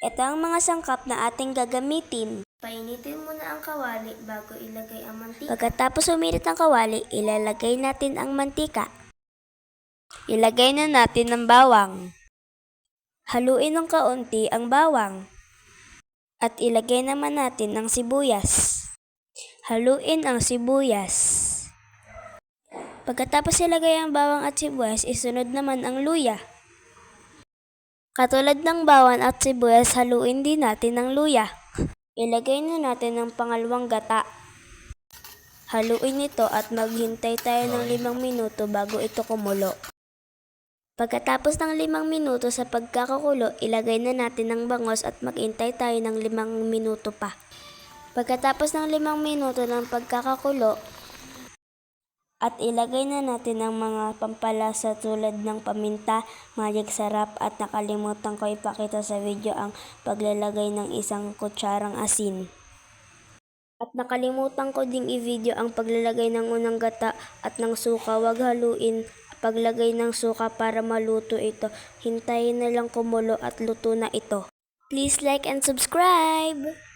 Ito ang mga sangkap na ating gagamitin. Painitin muna ang kawali bago ilagay ang mantika. Pagkatapos uminit ang kawali, ilalagay natin ang mantika. Ilagay na natin ang bawang. Haluin ng kaunti ang bawang. At ilagay naman natin ang sibuyas. Haluin ang sibuyas. Pagkatapos ilagay ang bawang at sibuyas, isunod naman ang luya. Katulad ng bawang at sibuyas, haluin din natin ang luya. Ilagay na natin ang pangalawang gata. Haluin ito at maghintay tayo ng 5 minuto bago ito kumulo. Pagkatapos ng 5 minuto sa pagkakakulo, ilagay na natin ang bangos at maghintay tayo ng 5 minuto pa. Pagkatapos ng 5 minuto ng pagkakakulo, at ilagay na natin ang mga pampalasa tulad ng paminta, magic sarap at nakalimutan ko ipakita sa video ang paglalagay ng 1 kutsarang asin. At nakalimutan ko ding i-video ang paglalagay ng unang gata at ng suka. Huwag haluin paglagay ng suka para maluto ito. Hintayin na lang kumulo at luto na ito. Please like and subscribe!